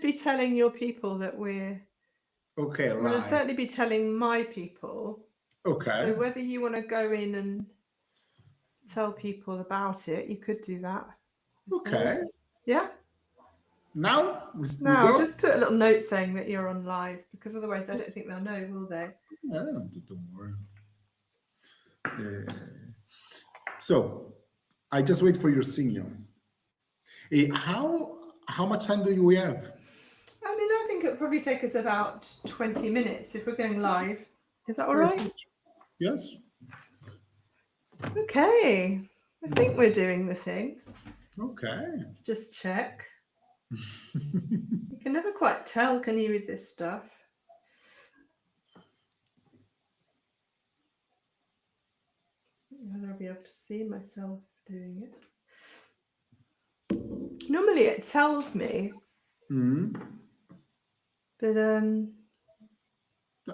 be telling your people that Okay, I'm going to live. certainly be telling my people. Okay. So whether you want to go in and tell people about it, you could do that, I Okay. suppose. Yeah. Now we Now, go. just put a little note saying that you're on live, because otherwise I don't think they'll know, will they? Yeah, don't worry. Uh, so I just wait for your signal. How much time do we have? I mean, I think it'll probably take us about 20 minutes if we're going live. Is that all right? Perfect. Yes. Okay. I think we're doing the thing. Okay. Let's just check. You can never quite tell, can you, with this stuff? Whether I'll be able to see myself doing it. Normally it tells me, Mhm. but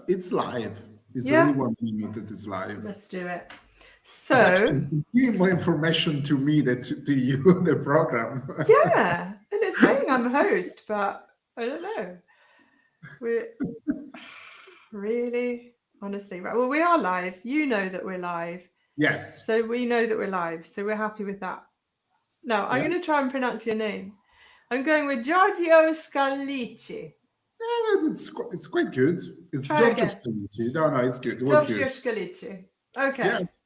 It's live. It's yeah, only 1 minute that is live. let's do it. It's So actually it's giving more information to me than to you, the program. yeah, and it's saying I'm host, but I don't know. We're really, honestly, right. Well, we are live. You know that we're live. Yes. So we know that we're live. So we're happy with that. Now, I'm going to Yes. try and pronounce your name. I'm going with Giorgio Scalici. Yeah, it's quite good. It's Try Giorgio again. Scalici. No, it's good. It was Giorgio good. Scalici. Okay. Yes.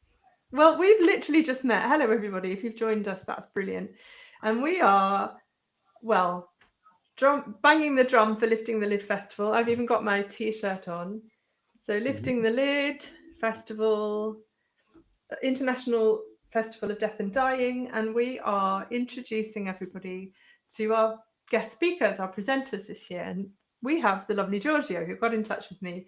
Well, we've literally just met. Hello, everybody. If you've joined us, that's brilliant. And we are, well, banging the drum for Lifting the Lid Festival. I've even got my T-shirt on. So Lifting the Lid Festival, International Festival of Death and Dying, and we are introducing everybody to our guest speakers, our presenters this year. And we have the lovely Giorgio, who got in touch with me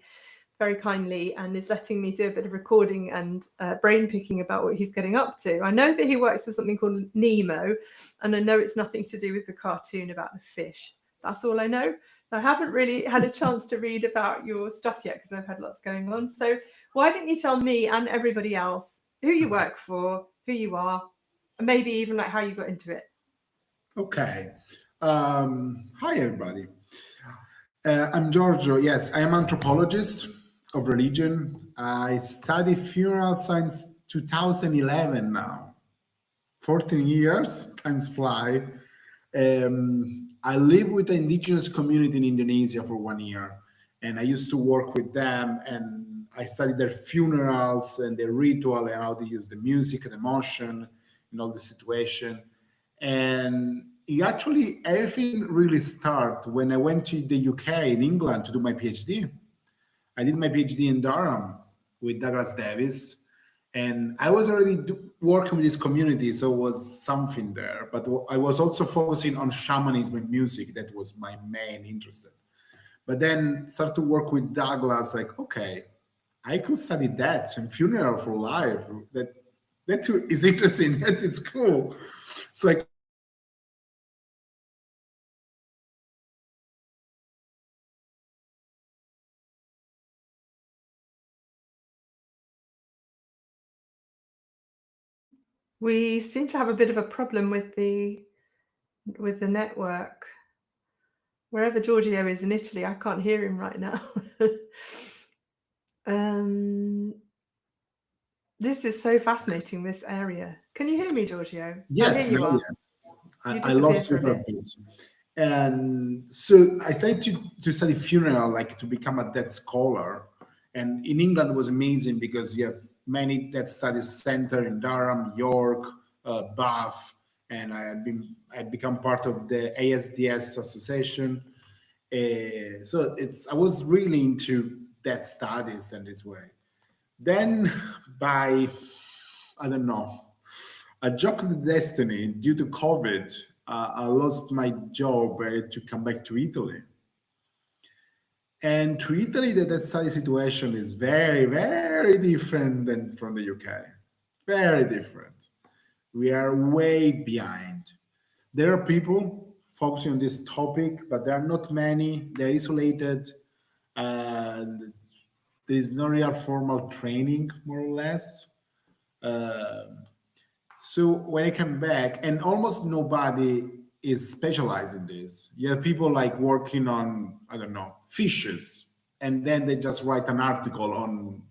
very kindly and is letting me do a bit of recording and brain picking about what he's getting up to. I know that he works with something called Nemo, and I know it's nothing to do with the cartoon about the fish. That's all I know. I haven't really had a chance to read about your stuff yet because I've had lots going on. So why don't you tell me and everybody else who you work for, who you are, and maybe even like how you got into it? Okay. Hi, everybody. I'm Giorgio. Yes, I am anthropologist of religion. I study funeral science 2011 now. 14 years, times fly. I live with the indigenous community in Indonesia for 1 year, and I used to work with them, and I studied their funerals and their ritual and how they use the music and emotion in all the situation. And it actually everything really started when I went to the UK in England to do my PhD. I did my PhD in Durham with Douglas Davis, and I was already working with this community, so it was something there. But I was also focusing on shamanism and music. That was my main interest. But then started to work with Douglas. Like, okay, I could study that and funeral for life. That too is interesting. That it's cool. So I continued with that, and then We seem to have a bit of a problem with the network. Wherever Giorgio is in Italy, I can't hear him right now. um, this is so fascinating, this area. Can you hear me, Giorgio? Oh, here yes, you now are. yes, You I disappeared lost for you a for a bit. bit. And so I started to study funeral, like to become a death scholar. And in England, it was amazing because you have many death studies center in Durham, York, Bath, and I become part of the ASDS association. So I was really into death studies in this way. Then by I don't know, a joke of the destiny due to COVID, I lost my job to come back to Italy. And to Italy, the death study situation is very, very different than from the UK. Very different. We are way behind. There are people focusing on this topic, but there are not many. They're isolated. And there is no real formal training, more or less. Um so when I came back, and almost nobody is specialized in this. You have people like working on, I don't know, fishes, and then they just write an article on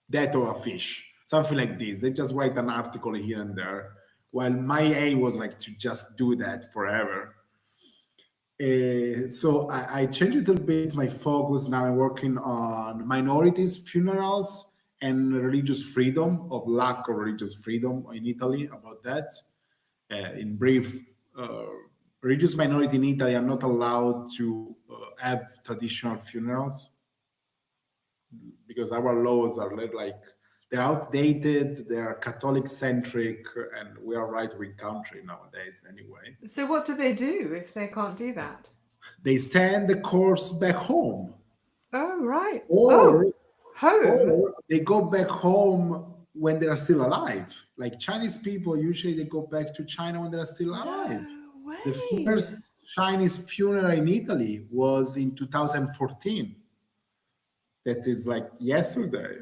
death of a fish, something like this. They just write an article here and there. While my aim was like to just do that forever. So I changed a little bit my focus. Now I'm working on minorities, funerals, and religious freedom, of lack of religious freedom in Italy, about that. In brief, religious minority in Italy are not allowed to have traditional funerals because our laws are like they're outdated, they're Catholic centric, and we are right-wing country nowadays anyway. So what do they do if they can't do that? They send the corpse back home, Oh, right. or Home? or they go back home when they're still alive. Like Chinese people, usually they go back to China when they're still alive. No The way. first Chinese funeral in Italy was in 2014. That is like yesterday.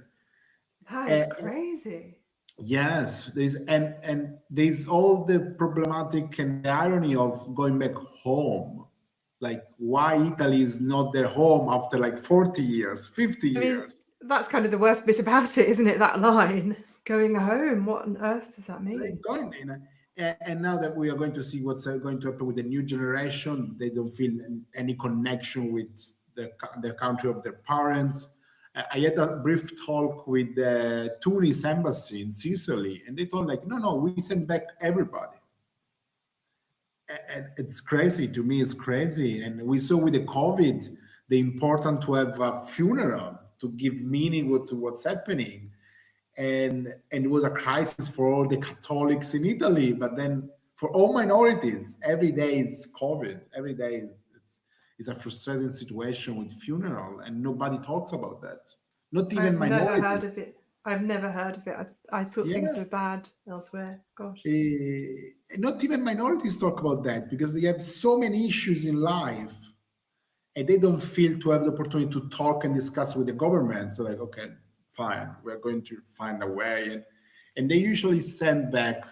That is crazy. Yes, and there's all the problematic and the irony of going back home. Like why Italy is not their home after like 40 years, 50 I mean, years. that's kind of the worst bit about it, isn't it? That line, going home. What on earth does that mean? Like going in, and now that we are going to see what's going to happen with the new generation, they don't feel any connection with the country of their parents. I had a brief talk with the Tunis embassy in Sicily, and they told like, no, we send back everybody. And it's crazy to me. It's crazy, and we saw with the COVID the important to have a funeral to give meaning to what's happening, and it was a crisis for all the Catholics in Italy. But then for all minorities, every day is COVID. Every day is a frustrating situation with funeral, and nobody talks about that. Not even I've minorities. never heard of it. I've never heard of it. I thought things Yeah. were bad elsewhere. Gosh. Not even minorities talk about that because they have so many issues in life and they don't feel to have the opportunity to talk and discuss with the government. So like, okay, fine, we're going to find a way. And they usually send back.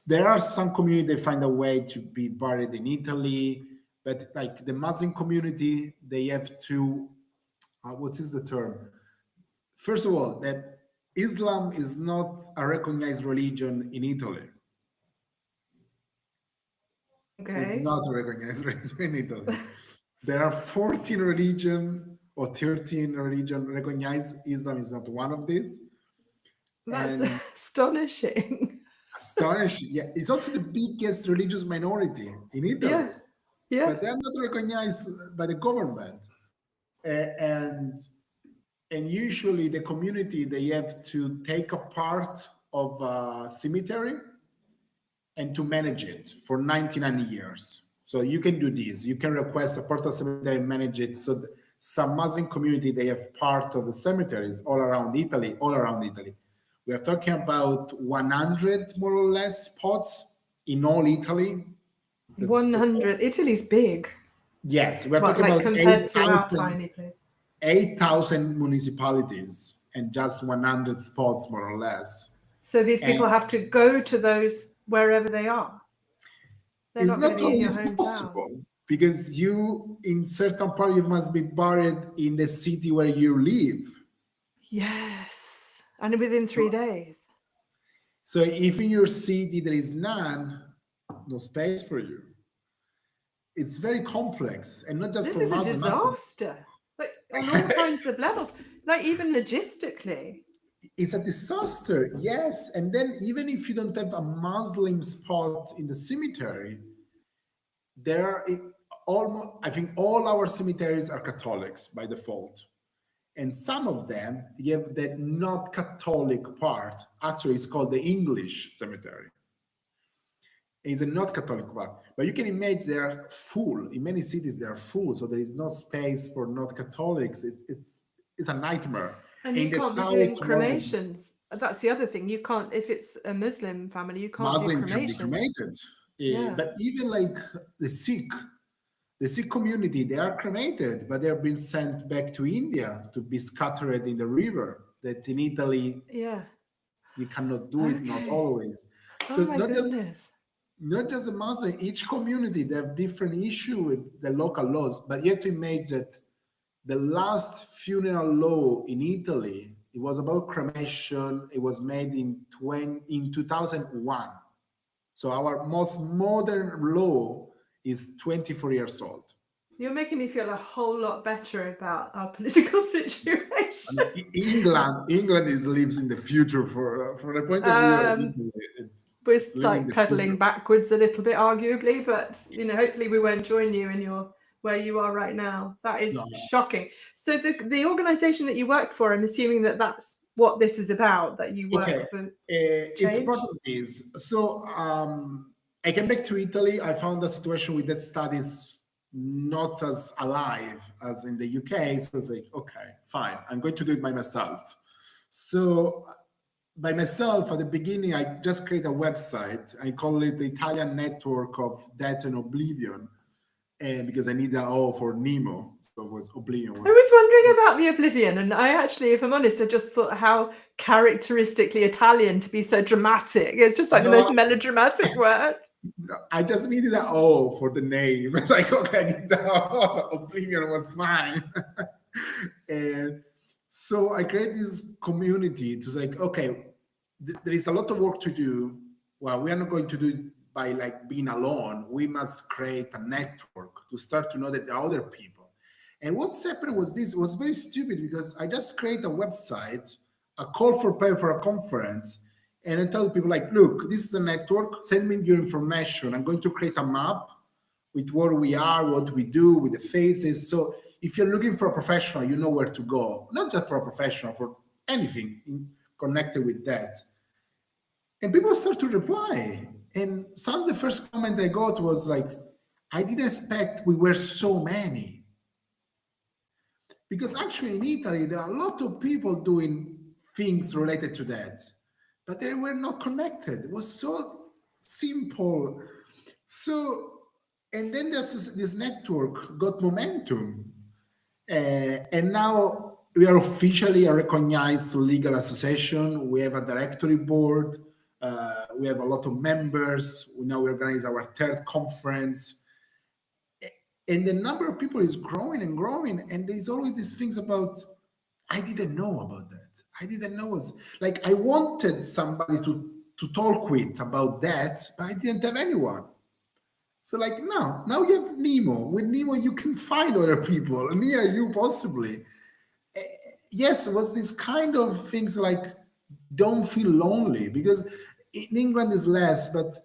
There are some communities that find a way to be buried in Italy, but like the Muslim community, they have to, what is the term? First of all, that Islam is not a recognized religion in Italy. Okay. It's not a recognized religion in Italy. There are 14 religion or 13 religion recognized. Islam is not one of these. That's And astonishing. astonishing. Yeah, it's also the biggest religious minority in Italy. Yeah. But they're not recognized by the government. And usually the community, they have to take a part of a cemetery and to manage it for 99 years. So you can do this. You can request a part of the cemetery and manage it. So some Muslim community, they have part of the cemeteries all around Italy. We are talking about 100 more or less spots in all Italy. 100. Italy's big. Yes, we're talking like about compared to our tiny place. 8,000 municipalities and just 100 spots more or less. So these people have to go to those wherever they are. They're It's not not going to be in your always hometown. possible because you, in certain part, you must be buried in the city where you live. Yes, and within 3 days. So if in your city there is no space for you, it's very complex, and not just this for is a Muslims. disaster, like on all kinds of levels, like even logistically. It's a disaster, yes. And then even if you don't have a Muslim spot in the cemetery, there are almost, I think all our cemeteries are Catholics by default. And some of them have that not Catholic part. Actually, it's called the English cemetery. It's a not Catholic part. But you can imagine they are full. In many cities, they are full. So there is no space for not Catholics. It's a nightmare. And you can't be doing cremations. That's the other thing. You can't, if it's a Muslim family, you can't Muslim do can be cremations. cremated. Yeah. But even like the Sikh community, they are cremated, but they're being sent back to India to be scattered in the river. That in Italy, Yeah, you cannot do it, not always. So oh my not just goodness. not just the Muslim, each community, they have different issue with the local laws. But you have to imagine that the last funeral law in Italy, it was about cremation. It was made in 2001. So our most modern law is 24 years old. You're making me feel a whole lot better about our political situation. I mean, England lives in the future from the point of view. We're like pedaling backwards a little bit, arguably, but hopefully we won't join you in where you are right now. That is shocking. So the organization that you work for, I'm assuming that's what this is about, that you work for. It's part of this. So I came back to Italy. I found the situation with that studies not as alive as in the UK. So I was like, okay, fine. I'm going to do it by myself. So by myself, at the beginning, I just create a website. I call it the Italian Network of Death and Oblivion, because I need the O for Nemo. So it was Oblivion. I was wondering about the Oblivion, and I actually, if I'm honest, I just thought how characteristically Italian to be so dramatic. It's just like the most melodramatic word. I just needed an O for the name. Like, okay, I need the O. So Oblivion was fine. And so I create this community to say, okay, there is a lot of work to do. Well, we are not going to do it by like being alone. We must create a network to start to know that there are other people. And what's happened was this was very stupid, because I just create a website, a call for pay for a conference, and I tell people like, look, this is a network, send me your information. I'm going to create a map with where we are, what we do, with the faces. So if you're looking for a professional, you know where to go, not just for a professional, for anything connected with that. And people start to reply. And some of the first comment I got was like, I didn't expect we were so many. Because actually in Italy, there are a lot of people doing things related to that, but they were not connected. It was so simple. So, and then this network got momentum. And now we are officially a recognized legal association. We have a directory board. We have a lot of members. Now we organize our third conference. And the number of people is growing and growing. And there's always these things about, I didn't know about that. I didn't know. Like, I wanted somebody to talk with about that, but I didn't have anyone. So like, now you have Nemo. With Nemo, you can find other people near you, possibly. Yes, it was this kind of things like, don't feel lonely, because in England is less, but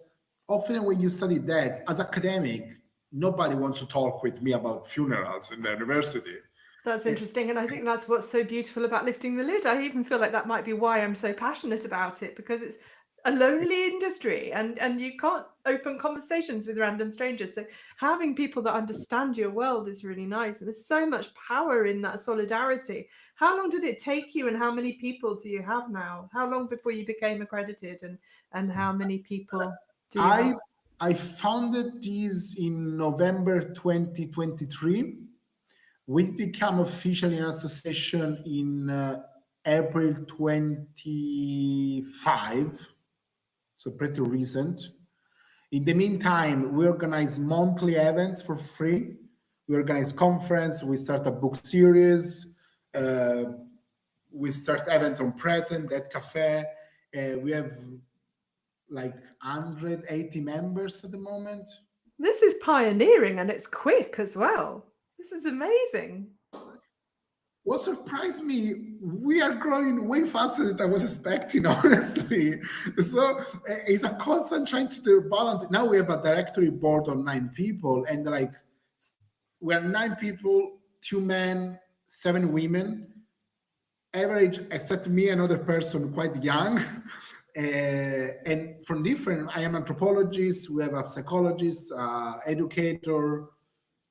often when you study that as academic, nobody wants to talk with me about funerals in the university. That's interesting. And I think that's what's so beautiful about Lifting the Lid. I even feel like that might be why I'm so passionate about it, because it's a lonely industry and you can't open conversations with random strangers. So having people that understand your world is really nice. And there's so much power in that solidarity. How long did it take you, and how many people do you have now? How long before you became accredited, and how many people do you have? I founded this in November 2023. We become officially an association in April 25, so pretty recent. In the meantime, we organize monthly events for free. We organize conference. We start a book series. We start events on Present, at Cafe. We have like 180 members at the moment. This is pioneering, and it's quick as well. This is amazing. What surprised me, we are growing way faster than I was expecting, honestly. So it's a constant trying to balance. Now we have a directory board of 9 people, and like, we're 9 people, 2 men, 7 women. Average, except me, another person quite young. And from different, I am anthropologist, we have a psychologist, educator,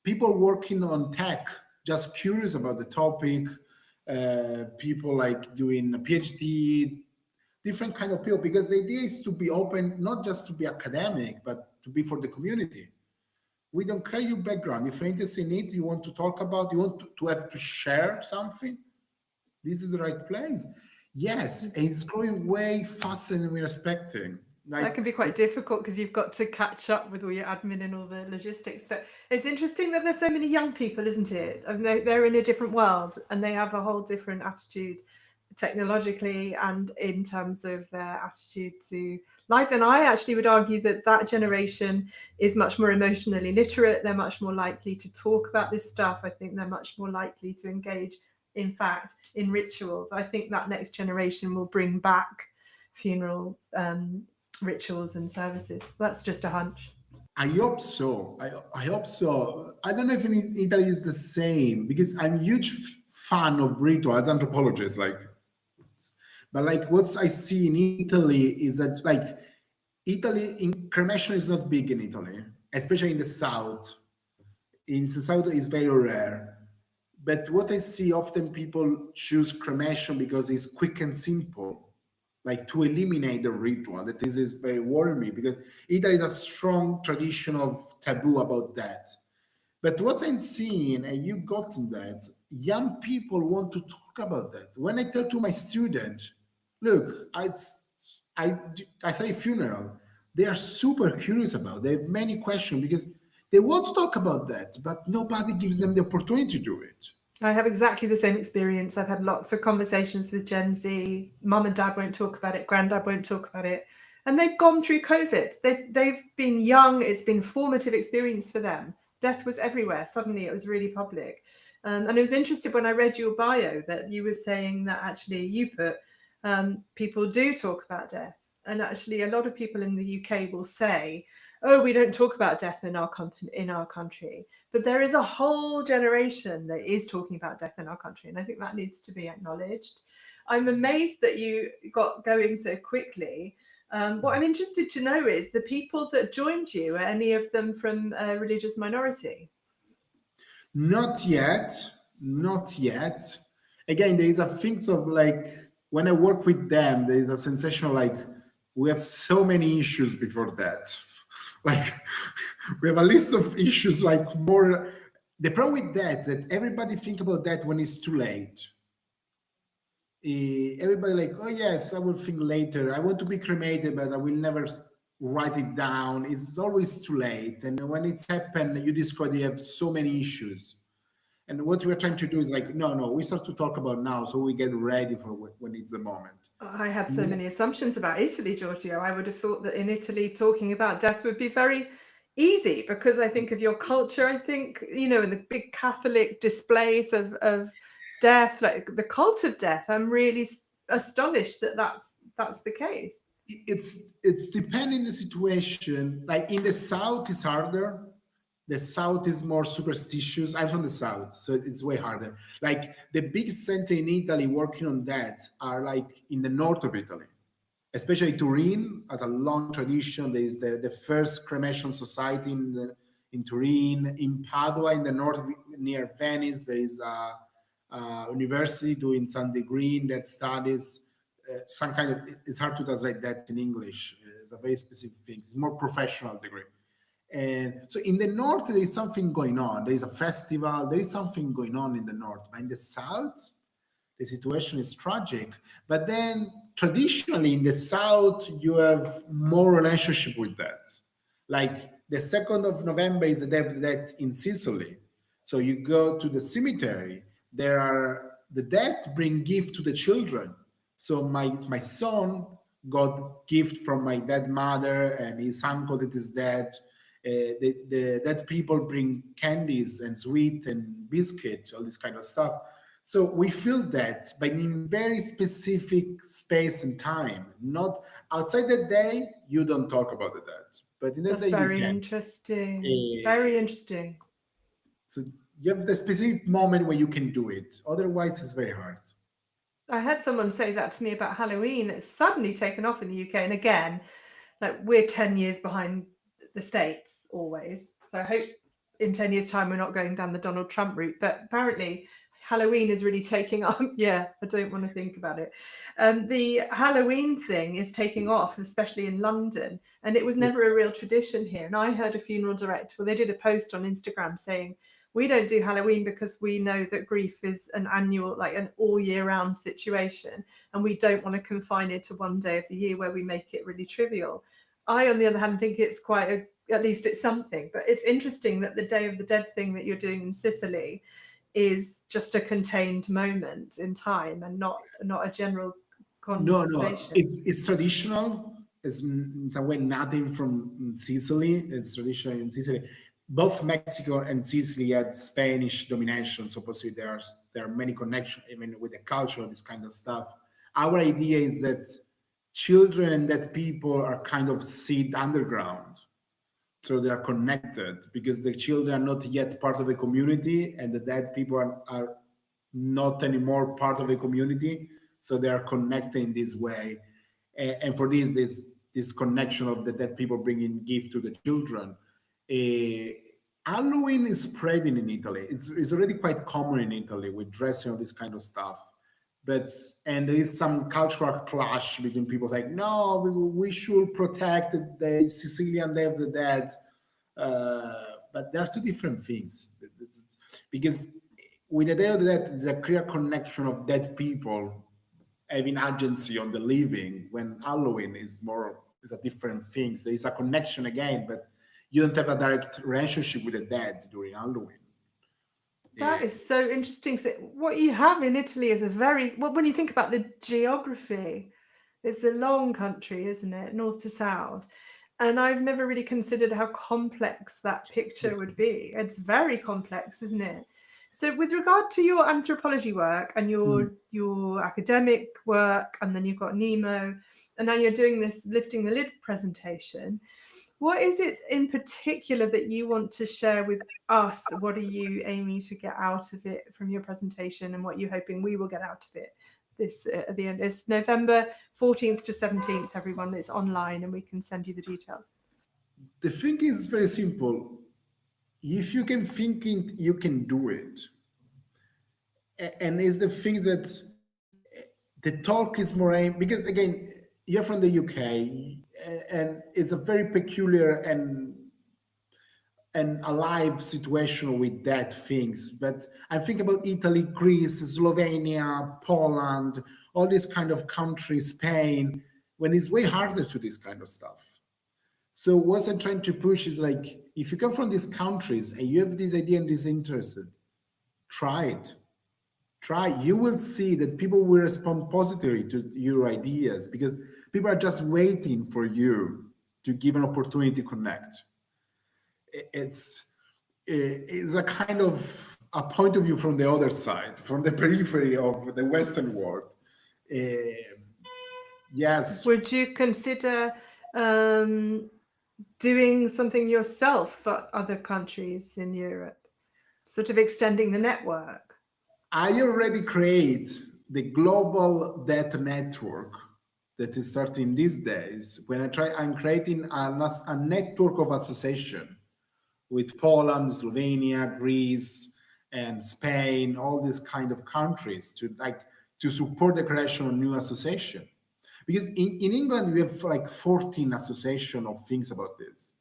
people working on tech, just curious about the topic, people like doing a PhD, different kind of people, because the idea is to be open, not just to be academic, but to be for the community. We don't care your background. If you're interested in it, you want to talk about, you want to have to share something, this is the right place. Yes, and it's growing way faster than we're expecting. Like, that can be quite difficult because you've got to catch up with all your admin and all the logistics. But it's interesting that there's so many young people, isn't it? I mean, they're in a different world and they have a whole different attitude technologically and in terms of their attitude to life. And I actually would argue that that generation is much more emotionally literate. They're much more likely to talk about this stuff. I think they're much more likely to engage, in fact, in rituals. I think that next generation will bring back funeral rituals and services. That's just a hunch. I hope so. I hope so. I don't know if in Italy is the same because I'm a huge fan of ritual as anthropologist. Like, but like what I see in Italy is that like Italy in cremation is not big in Italy, especially in the south. In the south is very rare. But what I see often people choose cremation because it's quick and simple, like to eliminate the ritual. That is very worrying me because Italy has a strong tradition of taboo about that. But what I'm seeing, and you got in that, young people want to talk about that. When I tell to my student, look, I, I say funeral, they are super curious about it. They have many questions because they want to talk about that, but nobody gives them the opportunity to do it. I have exactly the same experience. I've had lots of conversations with Gen Z. Mum and dad won't talk about it. Granddad won't talk about it. And they've gone through COVID. They've been young. It's been a formative experience for them. Death was everywhere. Suddenly it was really public. And it was interesting when I read your bio that you were saying that actually you put people do talk about death. And actually a lot of people in the UK will say, oh, we don't talk about death in our country. But there is a whole generation that is talking about death in our country. And I think that needs to be acknowledged. I'm amazed that you got going so quickly. What I'm interested to know is the people that joined you, are any of them from a religious minority? Not yet, not yet. Again, there is a things of like when I work with them, there is a sensation of like we have so many issues before that. Like we have a list of issues like more. The problem with that everybody think about that when it's too late. Everybody like, oh yes, I will think later. I want to be cremated, but I will never write it down. It's always too late. And when it's happened, you discover you have so many issues. And what we're trying to do is like, no, we start to talk about now, so we get ready for when it's the moment. I had so many assumptions about Italy, Giorgio. I would have thought that in Italy, talking about death would be very easy because I think of your culture. I think, in the big Catholic displays of death, like the cult of death. I'm really astonished that that's the case. It's depending the situation. Like in the south, it's harder. The south is more superstitious. I'm from the south, so it's way harder. Like the big center in Italy working on that are like in the north of Italy, especially Turin has a long tradition. There is the first cremation society in Turin. In Padua, in the north near Venice, there is a university doing some degree that studies some kind of. It's hard to translate that in English. It's a very specific thing. It's more professional degree. And so in the north, there is something going on. There is a festival. There is something going on in the north. But in the south, the situation is tragic. But then traditionally in the south, you have more relationship with that. Like the 2nd of November is the Day of the Dead in Sicily. So you go to the cemetery. The dead bring gift to the children. So my son got gift from my dead mother and his uncle that is dead. The dead people bring candies and sweet and biscuits, all this kind of stuff. So we feel that, but in very specific space and time. Not outside the day, you don't talk about the dead. But in the That's day, very you can. interesting. Very interesting. So you have the specific moment where you can do it. Otherwise, it's very hard. I had someone say that to me about Halloween. It's suddenly taken off in the UK. And again, like we're 10 years behind the States always. So I hope in 10 years' time we're not going down the Donald Trump route. But apparently Halloween is really taking off. Yeah, I don't want to think about it. The Halloween thing is taking off, especially in London. And it was never a real tradition here. And I heard a funeral director, well, they did a post on Instagram saying, we don't do Halloween because we know that grief is an annual, like an all year round situation, and we don't want to confine it to one day of the year where we make it really trivial. I, on the other hand, think it's quite at least it's something. But it's interesting that the Day of the Dead thing that you're doing in Sicily is just a contained moment in time and not a general conversation. It's traditional. It's in some way nothing from Sicily. It's traditional in Sicily. Both Mexico and Sicily had Spanish domination, so possibly there are many connections, even with the culture, this kind of stuff. Our idea is that children and dead people are kind of seed underground, so they are connected because the children are not yet part of the community, and the dead people are not anymore part of the community, so they are connected in this way. And for this connection of the dead people bringing gift to the children. Halloween is spreading in Italy. It's already quite common in Italy with dressing all this kind of stuff. And there is some cultural clash between people saying, no, we should protect the Sicilian Day of the Dead. But there are two different things. Because with the Day of the Dead, there's a clear connection of dead people having agency on the living, when Halloween is a different thing. There is a connection again, but you don't have a direct relationship with the dead during Halloween. That is so interesting. So what you have in Italy is when you think about the geography, it's a long country, isn't it? North to south. And I've never really considered how complex that picture would be. It's very complex, isn't it? So with regard to your anthropology work and your academic work, and then you've got Nemo, and now you're doing this Lifting the Lid presentation, what is it in particular that you want to share with us? What are you aiming to get out of it from your presentation, and what you're hoping we will get out of it? This at the end. It's November 14th to 17th, everyone. It's online and we can send you the details. The thing is very simple. If you can think it, you can do it. And it's the thing that the talk is more aimed, because again, you're from the UK, and it's a very peculiar and alive situation with that things. But I think about Italy, Greece, Slovenia, Poland, all these kind of countries, Spain, when it's way harder to this kind of stuff. So what I'm trying to push is like, if you come from these countries and you have this idea and this interest, try it. You will see that people will respond positively to your ideas, because people are just waiting for you to give an opportunity to connect. It's a kind of a point of view from the other side, from the periphery of the Western world. Yes. Would you consider doing something yourself for other countries in Europe, sort of extending the network? I already create the global debt network that is starting these days. I'm creating a network of association with Poland, Slovenia, Greece, and Spain, all these kind of countries to support the creation of new association. Because in England, we have like 14 association of things about this.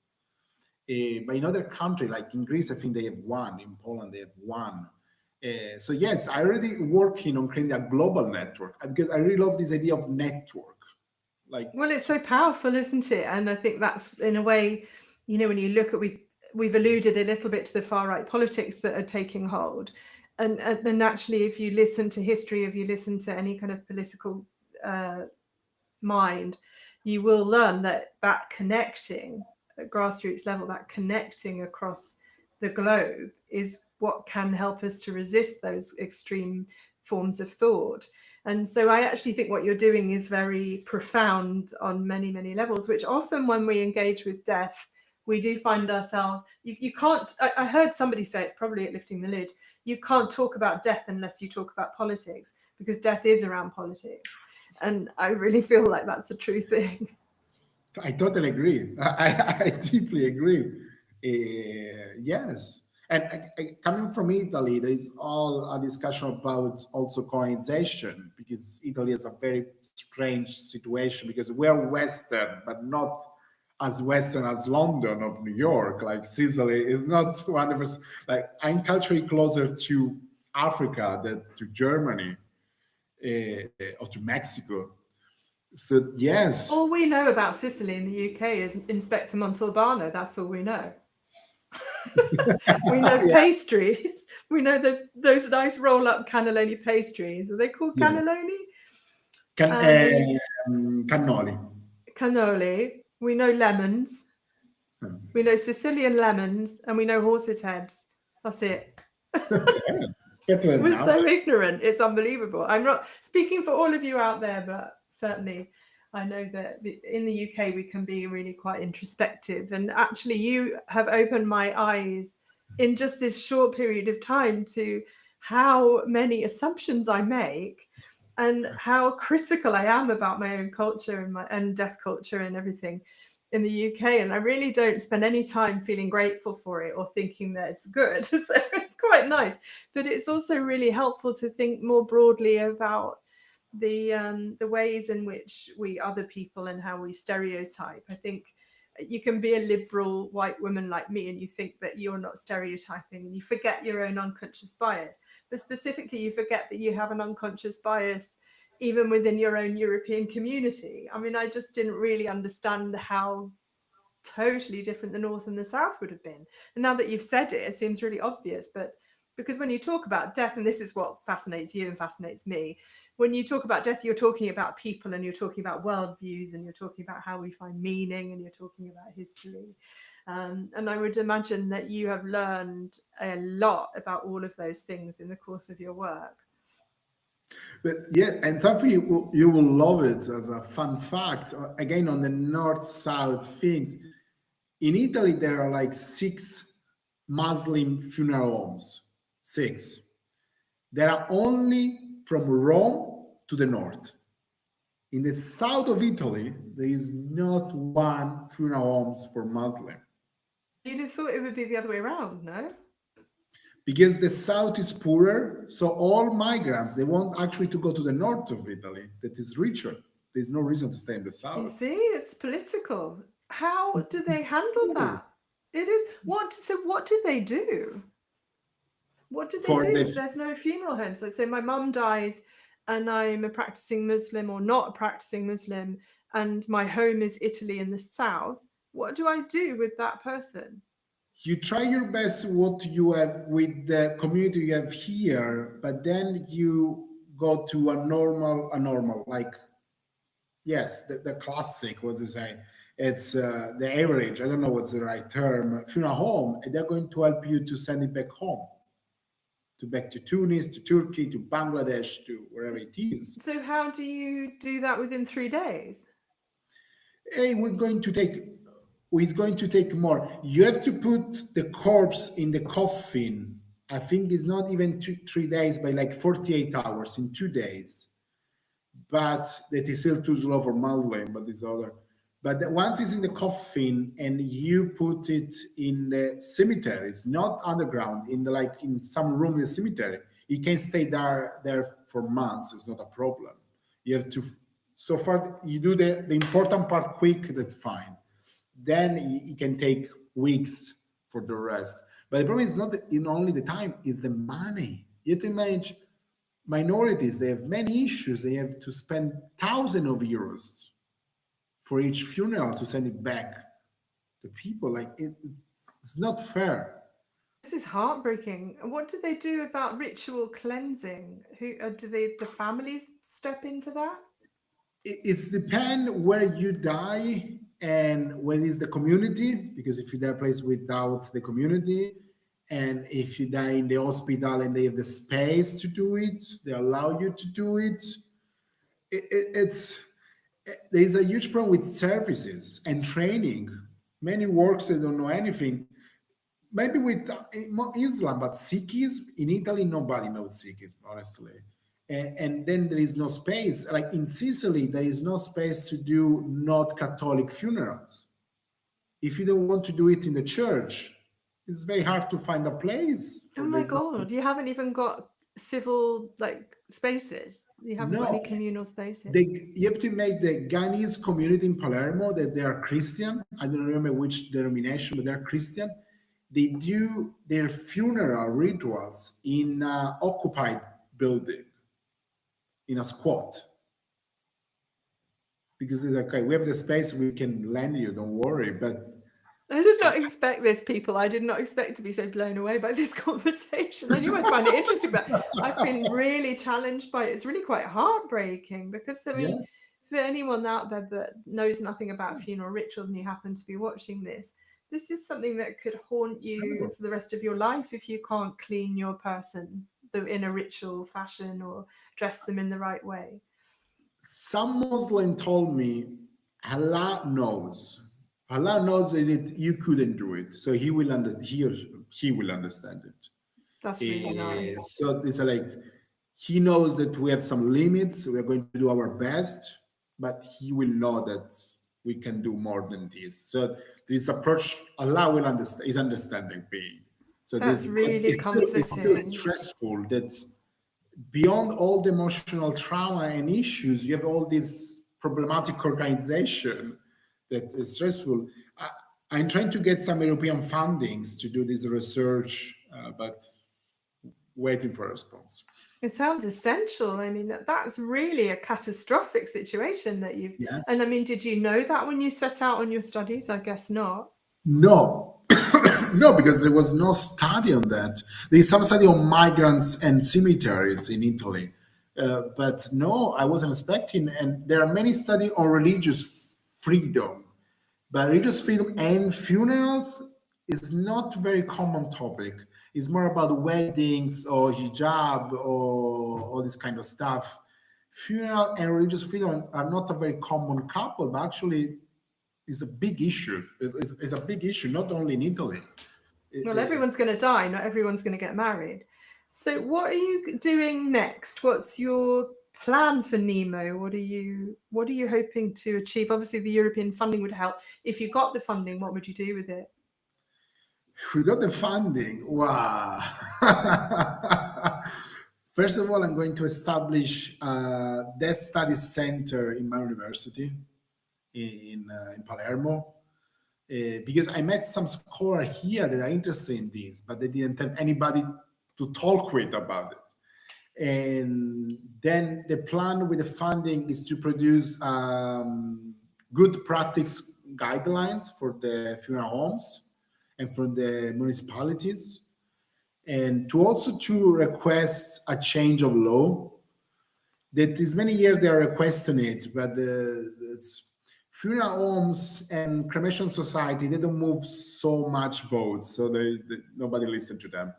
But in other countries, like in Greece, I think they have one. In Poland, they have one. So yes, I already working on creating a global network, because I really love this idea of network. Well, it's so powerful, isn't it? And I think that's, in a way, when you look at, we've alluded a little bit to the far right politics that are taking hold. And naturally, if you listen to history, if you listen to any kind of political mind, you will learn that connecting at grassroots level, that connecting across the globe, is what can help us to resist those extreme forms of thought. And so I actually think what you're doing is very profound on many, many levels, which often when we engage with death, we do find ourselves, you can't, I heard somebody say, it's probably at Lifting the Lid, you can't talk about death unless you talk about politics, because death is around politics. And I really feel like that's a true thing. I totally agree. I deeply agree. Yes. And coming from Italy, there is all a discussion about also colonization, because Italy is a very strange situation, because we are Western, but not as Western as London or New York. Like Sicily is not 100%. Like I'm culturally closer to Africa than to Germany or to Mexico. So yes, All we know about Sicily in the UK is Inspector Montalbano. That's all we know. We know Yeah. pastries. We know those nice roll-up cannelloni pastries. Are they called Yes. cannelloni? Cannoli. Cannoli. We know lemons. We know Sicilian lemons, and we know horses' heads. That's it. Better than We're nothing. so ignorant. It's unbelievable. I'm not speaking for all of you out there, but certainly I know that in the UK we can be really quite introspective. And actually, you have opened my eyes in just this short period of time to how many assumptions I make and how critical I am about my own culture and deaf culture and everything in the UK. And I really don't spend any time feeling grateful for it or thinking that it's good. So it's quite nice. But it's also really helpful to think more broadly about the ways in which we other people and how we stereotype. I think you can be a liberal white woman like me and you think that you're not stereotyping and you forget your own unconscious bias. But specifically, you forget that you have an unconscious bias even within your own European community. I mean, I just didn't really understand how totally different the North and the South would have been. And now that you've said it, it seems really obvious. But because when you talk about death, and this is what fascinates you and fascinates me, when you talk about death, you're talking about people and you're talking about worldviews and you're talking about how we find meaning and you're talking about history. And I would imagine that you have learned a lot about all of those things in the course of your work. But yeah, and something you will love it as a fun fact. Again, on the north-south things, in Italy there are like 6 Muslim funeral homes. 6. There are only from Rome to the north. In the south of Italy, there is not one funeral homes for Muslim. You'd have thought it would be the other way around, no? Because the south is poorer, so all migrants, they want actually to go to the north of Italy that is richer. There's no reason to stay in the south. You see, it's political. How do they handle that? It is so what do they do? What do they do if there's no funeral home? So say my mum dies and I'm a practicing Muslim or not a practicing Muslim and my home is Italy in the south. What do I do with that person? You try your best what you have with the community you have here, but then you go to a normal, like, yes, the classic, what to say, it's the average, I don't know what's the right term, funeral home, and they're going to help you to send it back home, back to Tunis, to Turkey, to Bangladesh, to wherever it is. So how do you do that within 3 days? Hey, it's going to take more. You have to put the corpse in the coffin. I think it's not even 3 days, but like 48 hours in 2 days. But that is still too slow for Muslim, but it's other. But once it's in the coffin and you put it in the cemetery, it's not underground, in some room in the cemetery, it can stay there for months. It's not a problem. You have to, so far you do the important part quick, that's fine. Then it can take weeks for the rest. But the problem is not only the time, it's the money. You have to imagine minorities, they have many issues. They have to spend thousands of euros for each funeral to send it back to people. Like it's not fair. This is heartbreaking. What do they do about ritual cleansing? Who do the families step in for that? It's depend where you die and where is the community, because if you die a place without the community, and if you die in the hospital and they have the space to do it, they allow you to do it. There's a huge problem with services and training. Many works they don't know anything. Maybe with Islam, but Sikhism in Italy, nobody knows Sikhism, honestly. And then there is no space. Like in Sicily, there is no space to do not Catholic funerals. If you don't want to do it in the church, it's very hard to find a place. Oh my God, you haven't even got civil like spaces? You haven't got No, any communal spaces? you have to make the Ghanese community in Palermo that they are Christian. I don't remember which denomination, but they're Christian. They do their funeral rituals in an occupied building, in a squat. Because it's okay, we have the space, we can lend you, don't worry. But I did not expect this, people. I did not expect to be so blown away by this conversation. I knew I'd find it interesting, but I've been really challenged by it. It's really quite heartbreaking because, I mean, yes, for anyone out there that knows nothing about funeral rituals and you happen to be watching this is something that could haunt you for the rest of your life if you can't clean your person in a ritual fashion or dress them in the right way. some Muslim told me Allah knows. Allah knows that you couldn't do it, so he will understand it. That's really nice. So it's like he knows that we have some limits. We are going to do our best, but he will know that we can do more than this. So this approach, Allah will understand. Is understanding being. So That's really it's still comforting. stressful. That beyond all the emotional trauma and issues, you have all this problematic organization that is stressful. I'm trying to get some European fundings to do this research, but waiting for a response. It sounds essential. I mean, that's really a catastrophic situation that you've. Yes. And I mean, did you know that when you set out on your studies? I guess not. No, no, because there was no study on that. There's some study on migrants and cemeteries in Italy, but no, I wasn't expecting. And there are many studies on religious freedom, but religious freedom and funerals is not a very common topic. It's more about weddings or hijab or all this kind of stuff. Funeral and religious freedom are not a very common couple, but actually is a big issue. It's a big issue, not only in Italy. Well, everyone's going to die. Not everyone's going to get married. So, what are you doing next? What's your plan for Nemo? What are you hoping to achieve? Obviously, the European funding would help. If you got the funding, what would you do with it? We got the funding. Wow. First of all, I'm going to establish a Death Studies Center in my university in Palermo. Because I met some scholars here that are interested in this, but they didn't have anybody to talk with about it. And then the plan with the funding is to produce good practice guidelines for the funeral homes and for the municipalities, and to also to request a change of law. That is many years they are requesting it, but it's funeral homes and cremation society, they don't move so much votes, so nobody listen to them.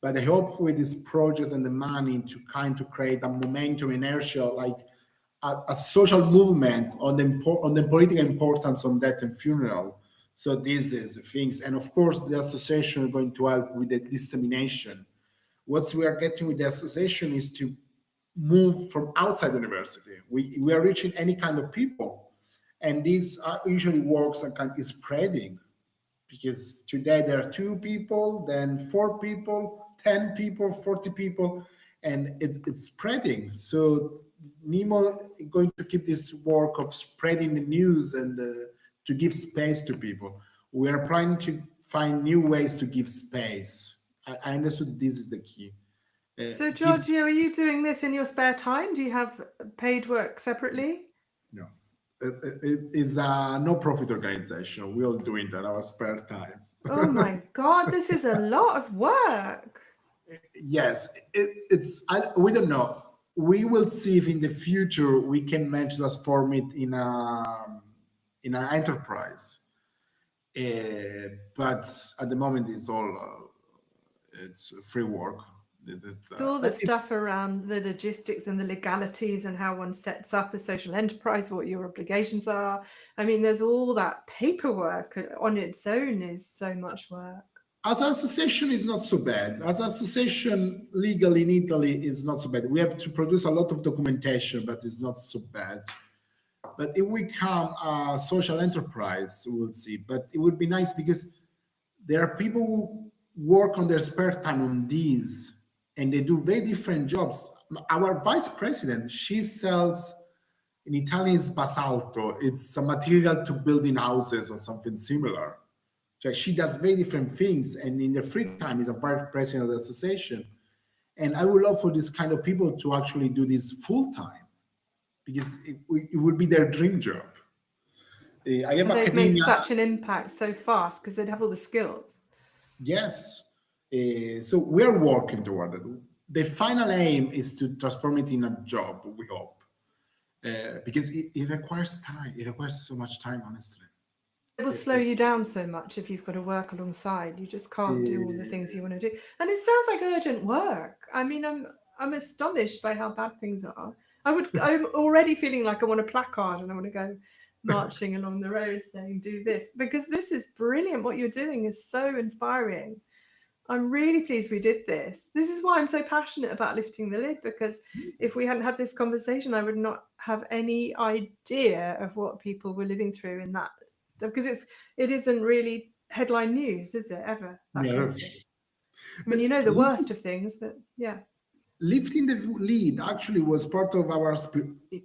But I hope with this project and the money to kind of create a momentum, inertia, like a social movement on the political importance on death and funeral. So this is things, and of course the association is going to help with the dissemination. What we are getting with the association is to move from outside the university. We are reaching any kind of people, and this usually works and is spreading, because today there are 2 people, then 4 people, 10 people, 40 people, and it's spreading. So Nemo is going to keep this work of spreading the news and to give space to people. We are trying to find new ways to give space. I understood this is the key. So, Giorgio, are you doing this in your spare time? Do you have paid work separately? No. It is a no-profit organization. We all do it in our spare time. Oh my God, this is a lot of work. Yes, we don't know. We will see if in the future we can manage to transform it in an enterprise. But at the moment, it's all it's free work. It's all the stuff around the logistics and the legalities and how one sets up a social enterprise, what your obligations are. I mean, there's all that paperwork on its own is so much work. As an association is not so bad. As an association legally in Italy is not so bad. We have to produce a lot of documentation, but it's not so bad. But if we become a social enterprise, we'll see. But it would be nice because there are people who work on their spare time on these, and they do very different jobs. Our vice president, she sells, in Italian is basalto. It's a material to building houses or something similar. So she does very different things, and in the free time is a vice president of the association. And I would love for this kind of people to actually do this full time, because it would be their dream job. I have They'd academia. make such an impact so fast because they'd have all the skills. Yes. So we're working toward it. The final aim is to transform it in a job, we hope, because it requires time. It requires so much time, honestly. It will slow you down so much if you've got to work alongside. You just can't do all the things you want to do. And it sounds like urgent work. I mean, I'm astonished by how bad things are. I'm already feeling like I want a placard and I want to go marching along the road saying, do this, because this is brilliant. What you're doing is so inspiring. I'm really pleased we did this. This is why I'm so passionate about lifting the lid, because if we hadn't had this conversation, I would not have any idea of what people were living through in that, because it isn't really headline news, is it, ever? No. I mean, you know the worst of things, but yeah. Lifting the lead actually was part of our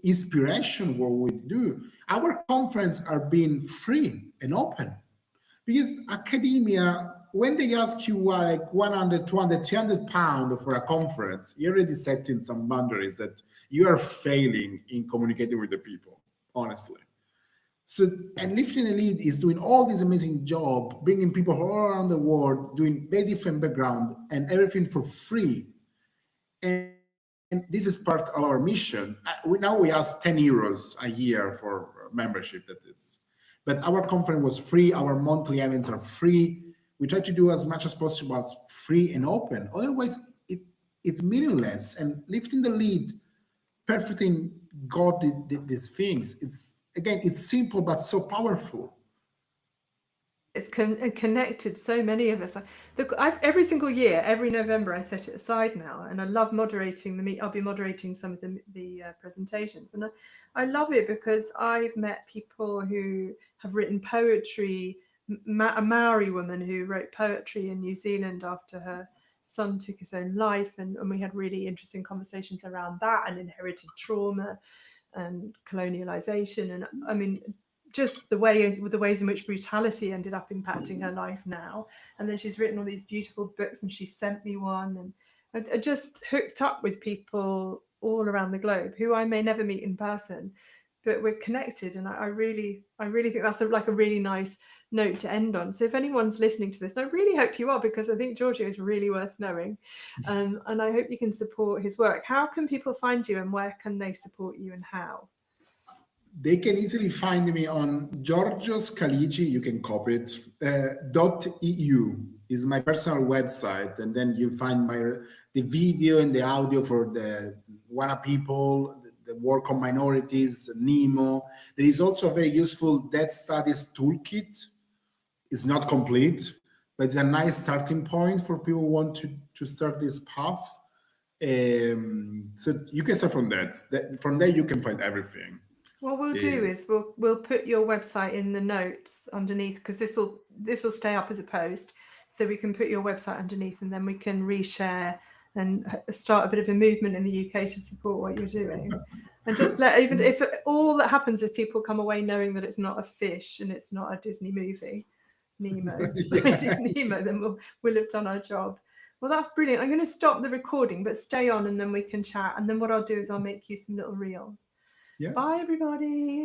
inspiration, what we do. Our conference are being free and open, because academia, when they ask you like 100, 200, 300 pounds for a conference, you're already setting some boundaries that you are failing in communicating with the people, honestly. So, and Lifting the Lead is doing all this amazing job, bringing people from all around the world, doing very different background and everything for free. And this is part of our mission. Now we ask 10 euros a year for membership. That is, but our conference was free. Our monthly events are free. We try to do as much as possible as free and open. Otherwise, it's meaningless. And Lifting the Lead, perfecting God these things. It's simple but so powerful. It's connected so many of us. Every single year, every November, I set it aside now, and I love moderating the meet. I'll be moderating some of the presentations, and I love it because I've met people who have written poetry. A Maori woman who wrote poetry in New Zealand after her son took his own life, and we had really interesting conversations around that and inherited trauma and colonialization, and I mean, just the ways in which brutality ended up impacting her life now. And then she's written all these beautiful books, and she sent me one, and I just hooked up with people all around the globe who I may never meet in person, but we're connected. And I really think that's like a really nice note to end on. So if anyone's listening to this, and I really hope you are, because I think Giorgio is really worth knowing, and I hope you can support his work. How can people find you, and where can they support you, and how? They can easily find me on Giorgio Scalici, you can copy it, .eu is my personal website, and then you find the video and the audio for the WANA people, the work on minorities, NEMO. There is also a very useful Death Studies toolkit. It's not complete, but it's a nice starting point for people who want to start this path. So you can start from that. From there, you can find everything. What we'll do is we'll put your website in the notes underneath, because this will stay up as a post, so we can put your website underneath, and then we can reshare and start a bit of a movement in the UK to support what you're doing. And just even if all that happens is people come away knowing that it's not a fish and it's not a Disney movie, Nemo, Nemo, then we'll have done our job. Well, that's brilliant. I'm going to stop the recording, but stay on, and then we can chat. And then what I'll do is I'll make you some little reels. Yes. Bye, everybody.